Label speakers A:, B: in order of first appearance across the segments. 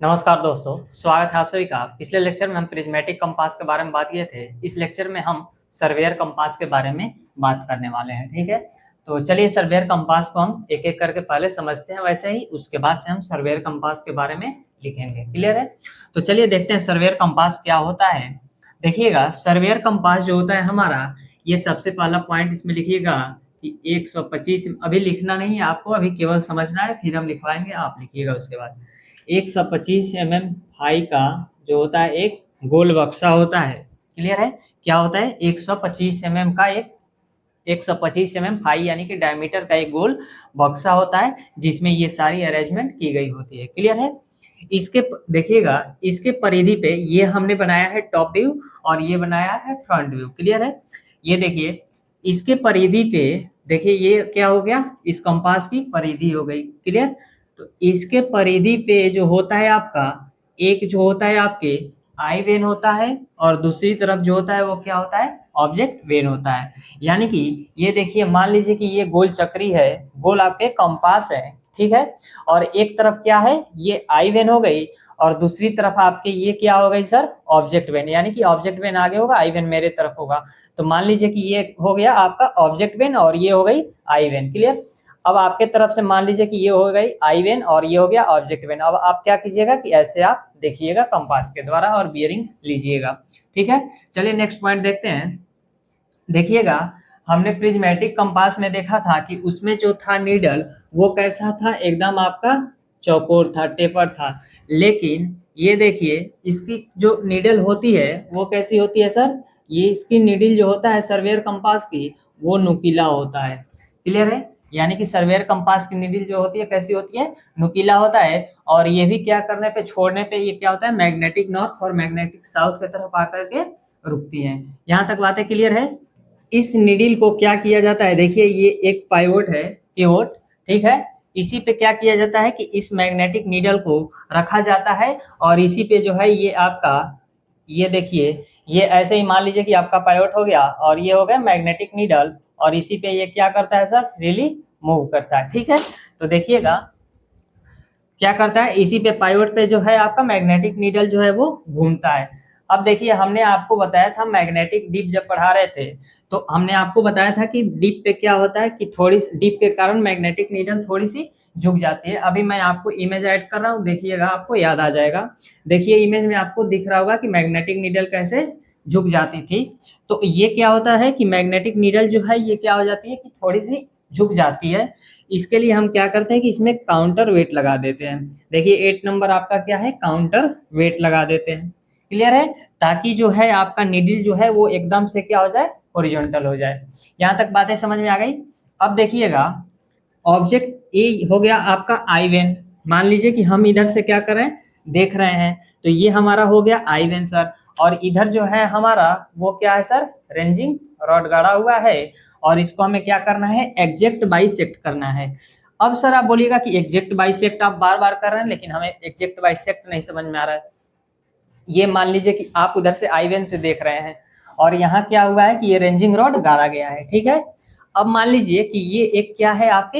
A: नमस्कार दोस्तों, स्वागत है आप सभी का। पिछले लेक्चर में हम प्रिज्मेटिक कंपास के बारे में बात किए थे। इस लेक्चर में हम सर्वेयर कंपास के बारे में बात करने वाले हैं। ठीक है, तो चलिए सर्वेयर कंपास को हम एक एक करके पहले समझते हैं, वैसे ही उसके बाद से हम सर्वेयर कंपास के बारे में लिखेंगे। क्लियर है? तो चलिए देखते हैं सर्वेयर कंपास क्या होता है। देखिएगा, सर्वेयर कंपास जो होता है हमारा, ये सबसे पहला पॉइंट इसमें लिखिएगा कि 125। अभी लिखना नहीं है आपको, अभी केवल समझना है, फिर हम लिखवाएंगे, आप लिखिएगा उसके बाद। 125 mm फाई का जो होता है एक गोल बक्सा होता है। क्लियर है? क्या होता है? 125 mm का एक 125 mm फाई यानी कि डायमीटर का एक गोल बक्सा होता है, जिसमें ये सारी अरेंजमेंट की गई होती है। क्लियर है? इसके देखिएगा, इसके परिधि पे ये हमने बनाया है टॉप व्यू और ये बनाया है फ्रंट व्यू। क्लियर है? ये देखिए, इसके परिधि पे देखिए ये क्या हो गया, इस कंपास की परिधि हो गई। क्लियर? तो इसके परिधि पे जो होता है आपका, एक जो होता है आपके आई वेन होता है और दूसरी तरफ जो होता है वो क्या होता है, ऑब्जेक्ट वेन होता है। यानी कि ये देखिए, मान लीजिए कि ये गोल चक्री है, गोल आपके कंपास है। ठीक है, और एक तरफ क्या है, ये आई वेन हो गई और दूसरी तरफ आपके ये क्या हो गई सर, ऑब्जेक्ट वेन। यानी कि ऑब्जेक्ट वेन आगे होगा, आई वेन मेरे तरफ होगा। तो मान लीजिए कि ये हो गया आपका ऑब्जेक्ट वेन और ये हो गई आई वेन। क्लियर? अब आपके तरफ से मान लीजिए कि ये हो गई आई वेन और ये हो गया ऑब्जेक्ट वेन। अब आप क्या कीजिएगा कि ऐसे आप देखिएगा कंपास के द्वारा और बियरिंग लीजिएगा। ठीक है, चलिए नेक्स्ट पॉइंट देखते हैं। देखिएगा, हमने प्रिज्मेटिक कंपास में देखा था कि उसमें जो था नीडल, वो कैसा था, एकदम आपका चौकोर था, टेपर था। लेकिन ये देखिए, इसकी जो नीडल होती है वो कैसी होती है सर, ये इसकी नीडल जो होता है सर्वेयर कंपास की, वो नुकीला होता है। क्लियर है? यानी कि सर्वेयर कंपास की नीडल जो होती है कैसी होती है, नुकीला होता है। और ये भी क्या करने पे, छोड़ने पे ये क्या होता है, मैग्नेटिक नॉर्थ और मैग्नेटिक साउथ की तरफ आकर के रुकती है। यहाँ तक बातें क्लियर है? इस निडिल को क्या किया जाता है, देखिए ये एक पाइवोट है, पिवोट। ठीक है, इसी पे क्या किया जाता है कि इस मैग्नेटिक नीडल को रखा जाता है और इसी पे जो है ये आपका, ये देखिए, ये ऐसे ही मान लीजिए कि आपका पाइवोट हो गया और ये हो गया मैग्नेटिक नीडल और इसी पे ये क्या करता है सर, फ्रीली मूव करता है। ठीक है, तो देखिएगा क्या करता है, इसी पे पाइवोट पे जो है आपका मैग्नेटिक नीडल जो है वो घूमता है। अब देखिए, हमने आपको बताया था मैग्नेटिक डिप जब पढ़ा रहे थे, तो हमने आपको बताया था कि डिप पे क्या होता है कि थोड़ी डिप के कारण मैग्नेटिक नीडल थोड़ी सी झुक जाती है। अभी मैं आपको इमेज ऐड कर रहा हूँ, देखिएगा आपको याद आ जाएगा। देखिए इमेज में आपको दिख रहा होगा कि मैग्नेटिक नीडल कैसे झुक जाती थी। तो ये क्या होता है कि मैग्नेटिक नीडल जो है ये क्या हो जाती है कि थोड़ी सी झुक जाती है। इसके लिए हम क्या करते हैं कि इसमें काउंटर वेट लगा देते हैं। देखिए 8 नंबर आपका क्या है, काउंटर वेट लगा देते हैं। क्लियर है? ताकि जो है आपका निडल जो है वो एकदम से क्या हो जाए, हॉरिजॉन्टल हो जाए। यहाँ तक बातें समझ में आ गई? अब देखिएगा, ऑब्जेक्ट ए हो गया आपका आई वेन। मान लीजिए कि हम इधर से क्या कर रहे हैं, देख रहे हैं, तो ये हमारा हो गया आई वेन सर। और इधर जो है हमारा वो क्या है सर, रेंजिंग रॉड गाड़ा हुआ है और इसको हमें क्या करना है, एग्जैक्ट बाइसेक्ट करना है। अब सर आप बोलिएगा कि एग्जैक्ट बाइसेक्ट आप बार बार कर रहे हैं, लेकिन हमें एग्जैक्ट बाइसेक्ट नहीं समझ में आ रहा है। ये मान लीजिए कि आप उधर से आई वेन से देख रहे हैं और यहाँ क्या हुआ है कि ये रेंजिंग रॉड गाड़ा गया है। ठीक है, अब मान लीजिए कि ये एक क्या है, आपके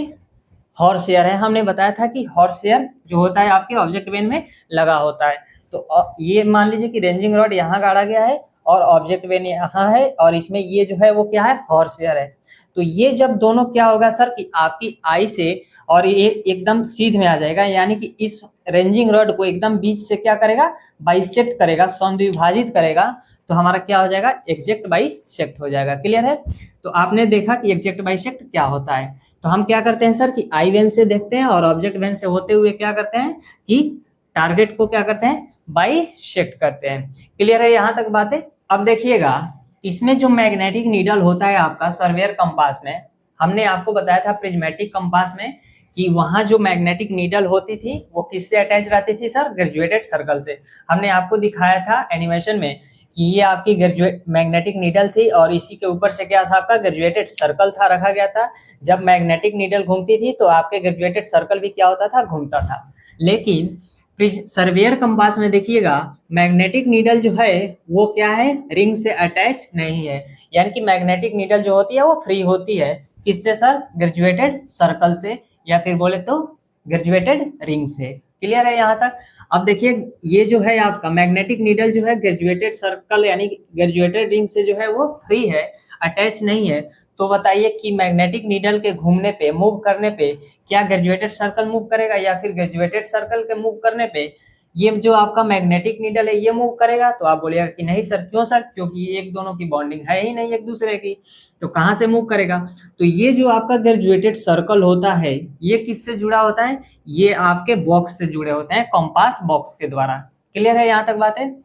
A: हॉर्स एयर है। हमने बताया था कि हॉर्स एयर जो होता है आपके ऑब्जेक्ट वेन में लगा होता है। तो ये मान लीजिए कि रेंजिंग रॉड यहाँ गाड़ा गया है और ऑब्जेक्ट वेन यहाँ है और इसमें ये जो है वो क्या है, हॉर्स एयर है। तो ये जब दोनों क्या होगा सर कि आपकी आई से और ये एकदम सीध में आ जाएगा, यानी कि इस रेंजिंग रॉड को एकदम बीच से क्या करेगा, बाइसेक्ट करेगा, समद्विभाजित करेगा। तो हमारा क्या हो जाएगा, एग्जैक्ट बाइसेक्ट हो जाएगा। क्लियर है? तो आपने देखा कि एग्जैक्ट बाइसेक्ट क्या होता है। तो हम क्या करते हैं सर कि आई वेन से देखते हैं और ऑब्जेक्ट वेन से होते हुए क्या करते हैं कि टारगेट को क्या करते हैं, बाइसेक्ट करते हैं। क्लियर है यहाँ तक बातें? अब देखिएगा, इसमें जो मैग्नेटिक नीडल होता है आपका सर्वेयर कंपास में, हमने आपको बताया था प्रिज्मेटिक कंपास में कि वहां जो मैग्नेटिक नीडल होती थी वो किससे अटैच रहती थी सर, ग्रेजुएटेड सर्कल से। हमने आपको दिखाया था एनिमेशन में कि ये आपकी ग्रेजुएट मैग्नेटिक नीडल थी और इसी के ऊपर से क्या था, आपका ग्रेजुएटेड सर्कल था, रखा गया था। जब मैग्नेटिक नीडल घूमती थी तो आपके ग्रेजुएटेड सर्कल भी क्या होता था, घूमता था। लेकिन सर्वेयर कंपास में देखिएगा, मैग्नेटिक नीडल जो है वो क्या है, रिंग से अटैच नहीं है। यानी कि मैग्नेटिक नीडल जो होती है वो फ्री होती है, किससे सर, ग्रेजुएटेड सर्कल से, या फिर बोले तो ग्रेजुएटेड रिंग से। क्लियर है यहाँ तक। अब देखिए ये जो है आपका मैग्नेटिक नीडल जो है ग्रेजुएटेड सर्कल यानी ग्रेजुएटेड रिंग से जो है वो फ्री है, अटैच नहीं है। तो बताइए कि मैग्नेटिक नीडल के घूमने पे, मूव करने पे क्या ग्रेजुएटेड सर्कल मूव करेगा या फिर ग्रेजुएटेड सर्कल के मूव करने पे ये जो आपका मैग्नेटिक नीडल है ये मूव करेगा? तो आप बोलिएगा कि नहीं सर, क्यों सर? क्योंकि एक दोनों की बॉन्डिंग है ही नहीं एक दूसरे की, तो कहाँ से मूव करेगा? तो ये जो आपका ग्रेजुएटेड सर्कल होता है ये किससे जुड़ा होता है? ये आपके बॉक्स से जुड़े होते हैं, कंपास बॉक्स के द्वारा। क्लियर है यहाँ तक बातें?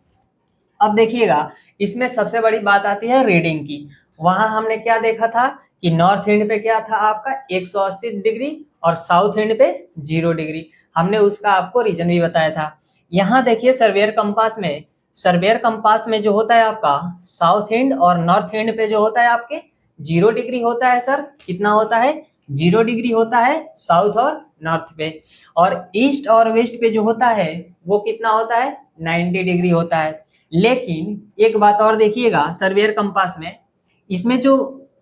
A: अब देखिएगा इसमें सबसे बड़ी बात आती है रीडिंग की। वहां हमने क्या देखा था कि नॉर्थ एंड पे क्या था आपका 180 डिग्री और साउथ एंड पे 0 डिग्री। हमने उसका आपको रीजन भी बताया था। यहाँ देखिए सर्वेयर कंपास में जो होता है आपका साउथ एंड और नॉर्थ एंड पे जो होता है आपके 0 डिग्री होता है सर। कितना होता है? 0 डिग्री होता है साउथ और नॉर्थ पे। और ईस्ट और वेस्ट पे जो होता है वो कितना होता है? 90 डिग्री होता है। लेकिन एक बात और देखिएगा सर्वेयर कंपास में, इसमें जो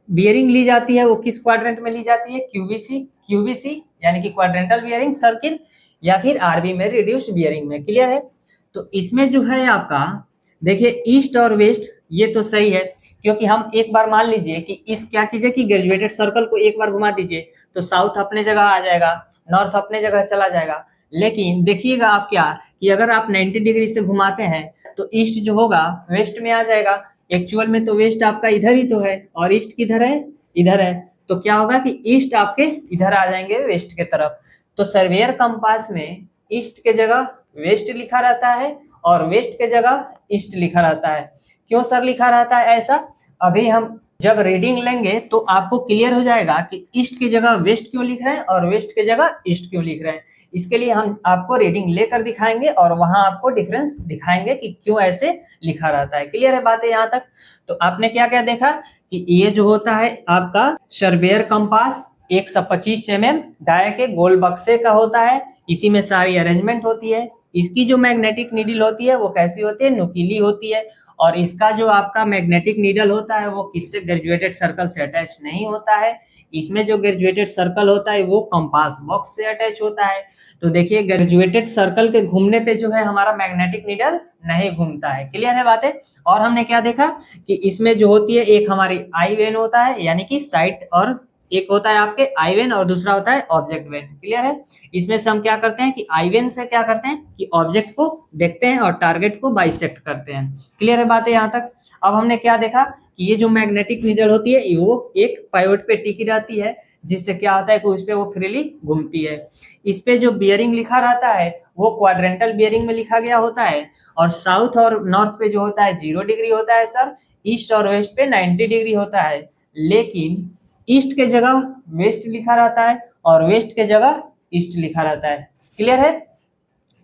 A: बियरिंग ली जाती है वो किस क्वाड्रेंट में ली जाती है? क्यूबीसी यानी कि क्वाड्रेंटल बियरिंग सर्किल, या फिर आरबी में रिड्यूस्ड बियरिंग में। क्लियर है? तो इसमें जो है आपका देखिए ईस्ट और वेस्ट ये तो सही है, क्योंकि हम एक बार मान लीजिए कि इस क्या कीजिए कि ग्रेजुएटेड सर्कल को एक बार घुमा दीजिए तो साउथ अपने जगह आ जाएगा, नॉर्थ अपने जगह चला जाएगा। लेकिन देखिएगा आप क्या कि अगर आप 90 डिग्री से घुमाते हैं तो ईस्ट जो होगा वेस्ट में आ जाएगा। एक्चुअल में तो वेस्ट आपका इधर ही तो है और ईस्ट किधर है? इधर है। तो क्या होगा कि ईस्ट आपके इधर आ जाएंगे वेस्ट के तरफ। तो सर्वेयर कंपास में ईस्ट के जगह वेस्ट लिखा रहता है और वेस्ट के जगह ईस्ट लिखा रहता है। क्यों सर लिखा रहता है ऐसा? अभी हम जब रीडिंग लेंगे तो आपको क्लियर हो जाएगा कि ईस्ट की जगह वेस्ट क्यों लिख रहे हैं और वेस्ट की जगह ईस्ट क्यों लिख रहे हैं। इसके लिए हम आपको रीडिंग लेकर दिखाएंगे और वहां आपको डिफरेंस दिखाएंगे कि क्यों ऐसे लिखा रहता है। क्लियर है बातें यहाँ तक? तो आपने क्या क्या देखा कि ये जो होता है आपका सर्वेयर कंपास 125 mm डाय के गोल बक्से का होता है। इसी में सारी अरेंजमेंट होती है। इसकी जो मैग्नेटिक नीडल होती है वो कैसी होती है? नुकीली होती है। और इसका जो आपका मैग्नेटिक नीडल होता है वो किससे? ग्रेजुएटेड सर्कल से अटैच नहीं होता है। इसमें जो ग्रेजुएटेड सर्कल होता है वो कंपास बॉक्स से अटैच होता है। तो देखिए ग्रेजुएटेड सर्कल के घूमने पे जो है हमारा मैग्नेटिक नीडल नहीं घूमता है। क्लियर है बातें? और हमने क्या देखा कि इसमें जो होती है एक हमारी आई वेन होता है यानी कि साइट, और एक होता है आपके आई वेन और दूसरा होता है ऑब्जेक्ट वेन। क्लियर है? इसमें से हम क्या करते हैं कि आई वेन से क्या करते हैं कि ऑब्जेक्ट को देखते हैं और टारगेट को बाइसेक्ट करते हैं। क्लियर है बातें यहाँ तक? अब हमने क्या देखा कि ये जो मैग्नेटिक नीडल होती है वो एक पाइवोट पे टिकी रहती है, जिससे क्या होता है कि उस पे वो फ्रीली घूमती है। इस पे जो बियरिंग लिखा रहता है वो क्वाड्रेंटल बियरिंग में लिखा गया होता है। और साउथ और नॉर्थ पे जो होता है 0 डिग्री होता है सर। ईस्ट और वेस्ट पे 90 डिग्री होता है। लेकिन ईस्ट के जगह वेस्ट लिखा रहता है और वेस्ट के जगह ईस्ट लिखा रहता है। क्लियर है?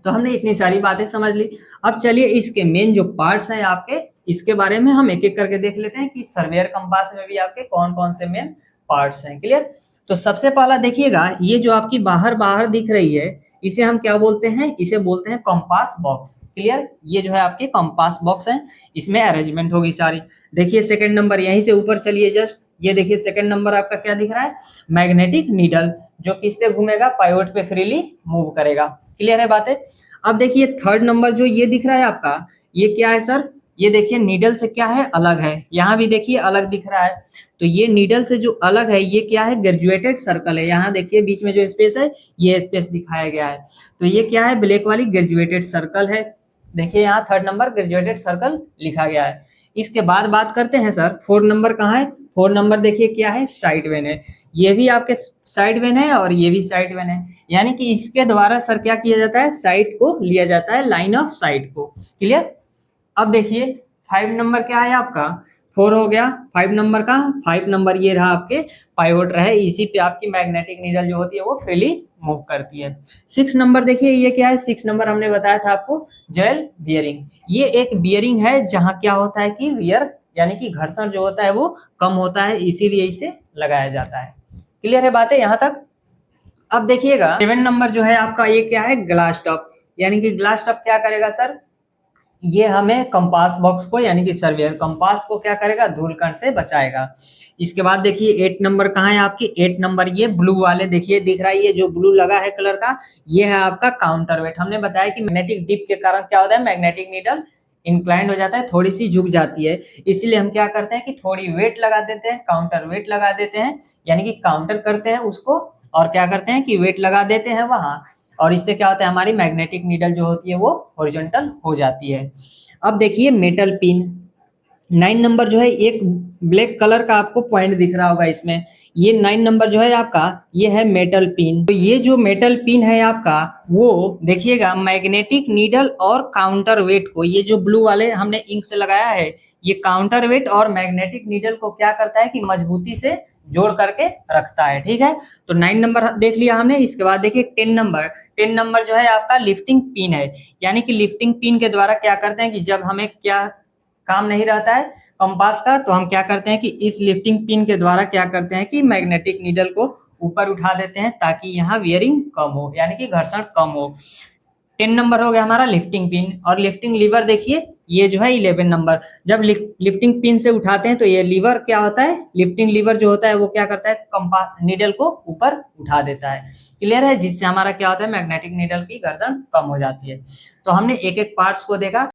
A: तो हमने इतनी सारी बातें समझ ली। अब चलिए इसके मेन जो पार्ट्स हैं आपके, इसके बारे में हम एक एक करके देख लेते हैं कि सर्वेयर कंपास में भी आपके कौन कौन से मेन पार्ट्स हैं। क्लियर? तो सबसे पहला देखिएगा ये जो आपकी बाहर बाहर दिख रही है इसे हम क्या बोलते हैं? इसे बोलते हैं कंपास बॉक्स। क्लियर? ये जो है आपके कंपास बॉक्स है, इसमें अरेंजमेंट होगी सारी। देखिए सेकंड नंबर, यहीं से ऊपर चलिए जस्ट, ये देखिए सेकंड नंबर आपका क्या दिख रहा है? मैग्नेटिक नीडल, जो किस पे घूमेगा? पाइवोट पे फ्रीली मूव करेगा। क्लियर है बातें? अब देखिए थर्ड नंबर जो ये दिख रहा है आपका, ये क्या है सर? ये देखिए नीडल से क्या है? अलग है। यहाँ भी देखिए अलग दिख रहा है। तो ये नीडल से जो अलग है ये क्या है? ग्रेजुएटेड सर्कल है। यहाँ देखिए बीच में जो स्पेस है ये स्पेस दिखाया गया है। तो ये क्या है? ब्लैक वाली ग्रेजुएटेड सर्कल है। देखिए यहाँ थर्ड नंबर ग्रेजुएटेड सर्कल लिखा गया है। इसके बाद बात करते हैं सर फोर्थ नंबर कहाँ है? फोर्थ नंबर देखिए क्या है? साइड वेन है। ये भी आपके साइड वेन है और ये भी साइड वेन है, यानी कि इसके द्वारा सर क्या किया जाता है? साइट को लिया जाता है, लाइन ऑफ साइट को। क्लियर? अब देखिए 5 नंबर क्या है आपका? 4 हो गया। 5 नंबर का 5 नंबर ये रहा आपके पाइवोट रहे, इसी पे आपकी मैग्नेटिक नीडल जो होती है वो फ्रीली मूव करती है। 6 नंबर देखिए ये क्या है? 6 नंबर हमने बताया था आपको जेल बियरिंग। ये एक बियरिंग है जहां क्या होता है कि वियर यानी कि घर्षण जो होता है वो कम होता है, इसीलिए इसे लगाया जाता है। क्लियर है बातें यहाँ तक? अब देखिएगा 7 नंबर जो है आपका ये क्या है? ग्लास टॉप, यानी कि ग्लास टॉप क्या करेगा सर? ये हमें कंपास बॉक्स को यानी कि सर्वेयर कंपास को क्या करेगा, धूल कण से बचाएगा। इसके बाद देखिए 8 नंबर कहाँ है आपकी, 8 नंबर ये ब्लू वाले देखिए दिख रहा है, ये जो ब्लू लगा है कलर का, ये है आपका काउंटर वेट। हमने बताया कि मैग्नेटिक डिप के कारण क्या होता है, मैग्नेटिक नीडल इंक्लाइंड हो जाता है, थोड़ी सी झुक जाती है, इसलिए हम क्या करते हैं कि थोड़ी वेट लगा देते हैं, काउंटर वेट लगा देते हैं, यानी कि काउंटर करते हैं उसको, और क्या करते हैं कि वेट लगा देते हैं वहां, और इससे क्या होता है, हमारी मैग्नेटिक नीडल जो होती है वो हॉरिजॉन्टल हो जाती है। अब देखिए मेटल पिन 9 नंबर जो है, एक ब्लैक कलर का आपको पॉइंट दिख रहा होगा इसमें, ये 9 नंबर जो है आपका, ये है मेटल पिन। तो ये जो मेटल पिन है आपका, वो देखिएगा मैग्नेटिक नीडल और काउंटर वेट को, ये जो ब्लू वाले हमने इंक से लगाया है, ये काउंटर वेट और मैग्नेटिक नीडल को क्या करता है कि मजबूती से जोड़ करके रखता है। ठीक है, तो 9 नंबर देख लिया हमने। इसके बाद देखिए 10 नंबर, 10 नंबर जो है आपका लिफ्टिंग पिन है, यानी कि लिफ्टिंग पिन के द्वारा क्या करते हैं कि जब हमें क्या काम नहीं रहता है कंपास का, तो हम क्या करते हैं कि इस लिफ्टिंग पिन के द्वारा क्या करते हैं कि मैग्नेटिक नीडल को ऊपर उठा देते हैं, ताकि यहाँ वियरिंग कम हो, यानी कि घर्षण कम हो। 10 नंबर हो गया हमारा लिफ्टिंग पिन। और लिफ्टिंग लीवर देखिए, ये जो है 11 नंबर, जब लिफ्टिंग पिन से उठाते हैं तो ये लीवर क्या होता है, लिफ्टिंग लीवर जो होता है वो क्या करता है, कंपास नीडल को ऊपर उठा देता है। क्लियर है, जिससे हमारा क्या होता है, मैग्नेटिक नीडल की घर्षण कम हो जाती है। तो हमने एक एक पार्ट्स को देखा।